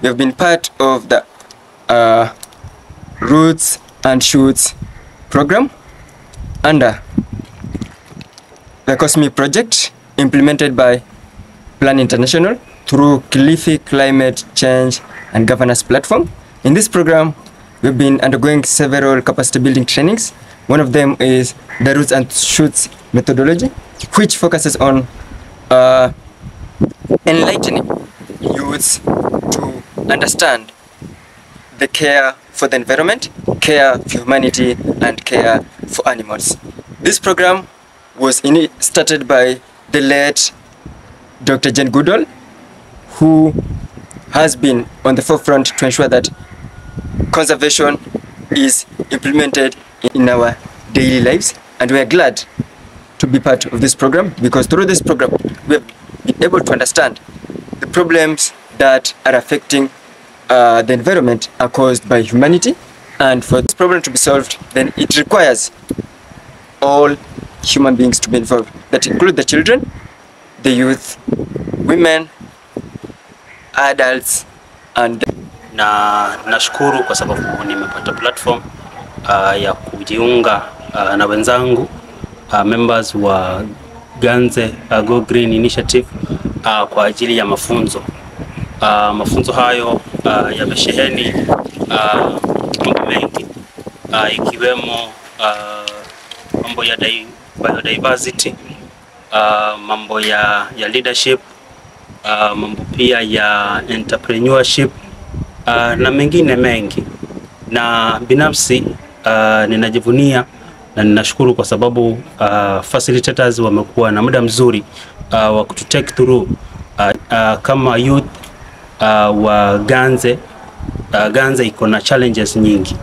we have been part of the Roots and Shoots program under the COSME project implemented by Plan International through Kilifi Climate Change and Governance Platform. In this program, we've been undergoing several capacity building trainings. One of them is the Roots and Shoots methodology, which focuses on enlightening youths to understand the care for the environment, care for humanity, and care for animals. This program was started by the late Dr. Jane Goodall, who has been on the forefront to ensure that conservation is implemented in our daily lives. And we are glad to be part of this program, because through this program we have been able to understand the problems that are affecting the environment are caused by humanity. And for this problem to be solved, then it requires all human beings to be involved. That include the children, the youth, women, adults, and nashukuru kwa sababu nimepata platform ya kujiunga na wenzangu members wa Ganze Go Green Initiative kwa ajili ya mafunzo. Mafunzo hayo yamesheheni mambo mengi ikiwemo mambo ya biodiversity, mambo ya leadership, mambo pia ya entrepreneurship na mengine mengi. Na binafsi ninajivunia na ninashukuru kwa sababu facilitators wamekuwa na muda mzuri wa kututake through kama youth wa Ganze. Ganze iko na challenges nyingi,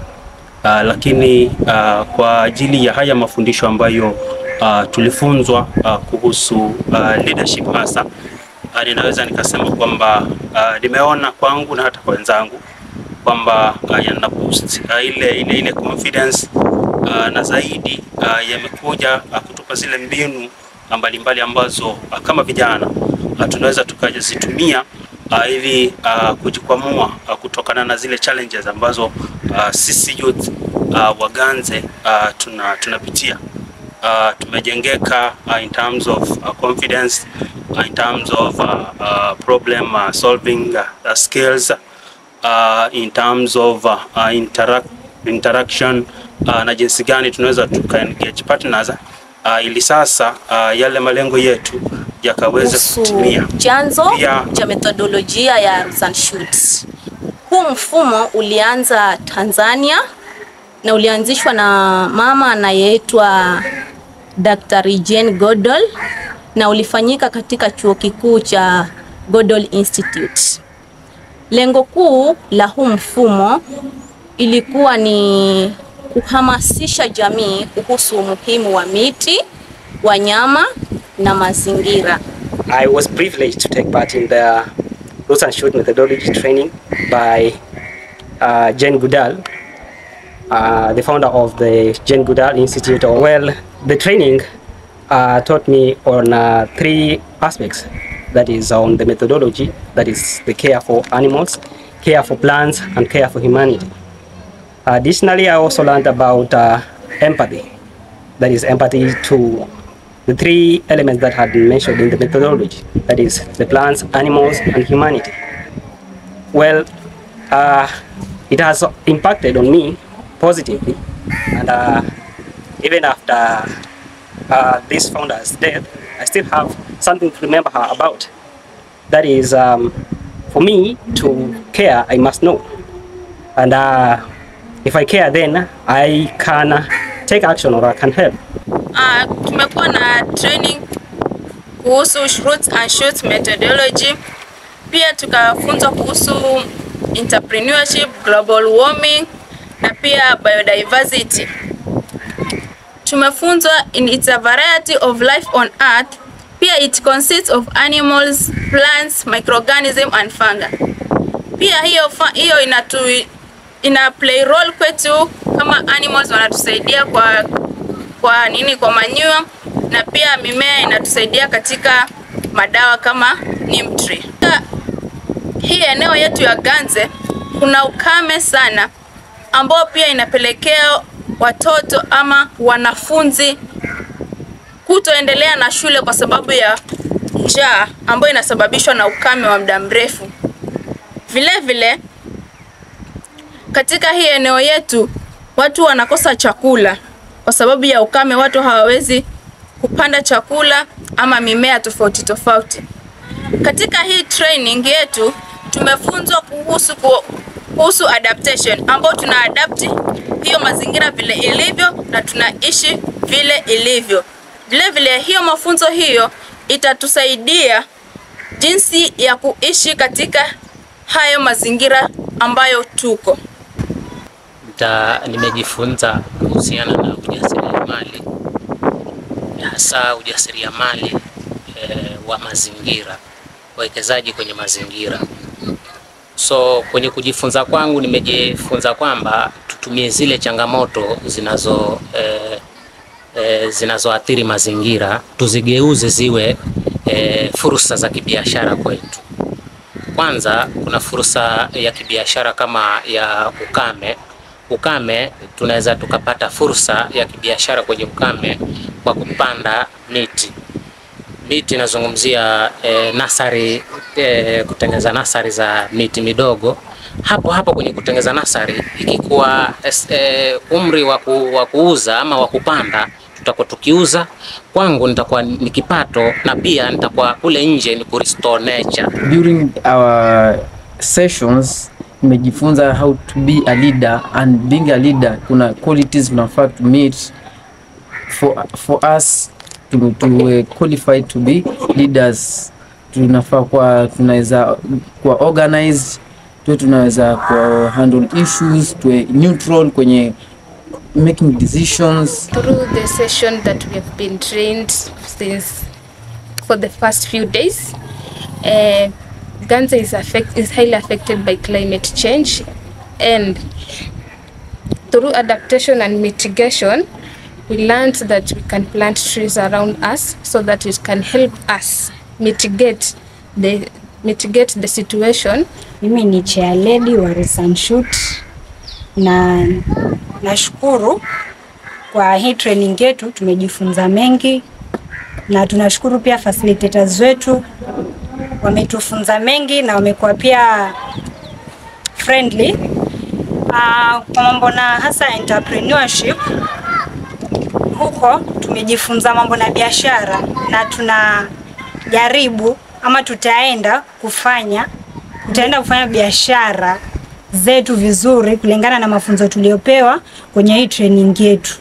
lakini kwa ajili ya haya mafundisho ambayo tulifunzwa kuhusu leadership hasa, ninaweza nikasema kwamba nimeona kwangu na hata kwa wenzangu kwamba yana boost ile confidence, na zaidi yamekuja kutupa zile mbinu mbalimbali ambazo kama vijana tunaweza tukazitumia ili kujikwamua kutokana na zile challenges ambazo sisi youth wa Ganze tunapitia. Tumejengeka in terms of confidence, in terms of problem solving skills, in terms of interaction, na jinsi gani tunaweza tuka-engage partners ili sasa yale malengo yetu yakaweze kutimia. Chanzo cha metodolojia ya Roots and Shoots. Huu mfumo ulianza Tanzania na ulianzishwa na mama anayeitwa Dr. Jane Goodall na ulifanyika katika chuo kikuu cha Goodall Institute. Lengo kuu la huu mfumo ilikuwa ni kuhamasisha jamii kuhusu umuhimu wa miti, wanyama na mazingira. I was privileged to take part in the Roots and Shoots methodology training by Jane Goodall, the founder of the Jane Goodall Institute. Well, the training taught me on 3 aspects. That is on the methodology, that is the care for animals, care for plants, and care for humanity. Additionally, I also learned about empathy. That is empathy to the 3 elements that had been mentioned in the methodology. That is the plants, animals, and humanity. Well, it has impacted on me positively, and even after this founder's death, I still have something to remember her about. That is, for me to care, I must know. And if I care, then I can take action or I can help. Tumekuwa na training kuhusu Roots and Shoots methodology. Pia tukafunzwa kuhusu entrepreneurship, global warming na pia biodiversity. Tumefunzwa it's a variety of life on earth. Pia it consists of animals, plants, microorganisms and fungi. Pia hiyo ina play role kwetu kama animals, wanatusaidia kwa manure, na pia mimea inatusaidia katika madawa kama neem tree. hii eneo yetu ya Ganze kuna ukame sana, ambao pia inapelekea watoto ama wanafunzi kutoendelea na shule kwa sababu ya njaa ambayo inasababishwa na ukame wa muda mrefu. Vile vile katika hii eneo yetu watu wanakosa chakula kwa sababu ya ukame. Watu hawawezi kupanda chakula ama mimea tofauti tofauti. Katika hii training yetu tumefunzwa kuhusu adaptation, ambao tuna adapt hiyo mazingira vile ilivyo na tunaishi vile ilivyo. Vile vile hiyo mafunzo hiyo itatusaidia jinsi ya kuishi katika hayo mazingira ambayo tuko. Nimejifunza kuhusiana na ujasiriamali, hasa ujasiriamali wa mazingira, uwekezaji kwenye mazingira. So kwenye kujifunza kwangu nimejifunza kwamba tutumie zile changamoto zinazoathiri mazingira, tuzigeuze ziwe fursa za kibiashara kwetu. Kwanza kuna fursa ya kibiashara kama ya ukame. Tunaweza tukapata fursa ya kibiashara kwenye ukame kwa kupanda miti. Nazungumzia nasari, kutengeneza nasari za miti midogo. Hapo kwenye kutengeneza nasari, ikikuwa umri wa kuuza ama wa kupanda, tutakuwa tukiuza, kwangu nitakuwa ni kipato, na pia nitakuwa kule nje ni ku restore nature. During our sessions nimejifunza how to be a leader, and being a leader kuna qualities tunafaa to meet for us to qualify to be leaders. Tunafaa tunaweza kuwa organized, tunaweza ku handle issues, to neutral kwenye making decisions. Through the session that we have been trained for the first few days, Ganze is highly affected by climate change, and through adaptation and mitigation we learned that we can plant trees around us so that it can help us mitigate the situation. Mimi ni chair lady wa Roots and Shoot, na nashukuru kwa hii training yetu. Tumejifunza mengi, na tunashukuru pia facilitators wetu, wametufunza mengi na wamekuwa pia friendly kwa mambo na hasa entrepreneurship. Huko tumejifunza mambo na biashara, na tunajaribu ama tutaenda kufanya biashara zetu vizuri kulingana na mafunzo tuliopewa kwenye hii training yetu.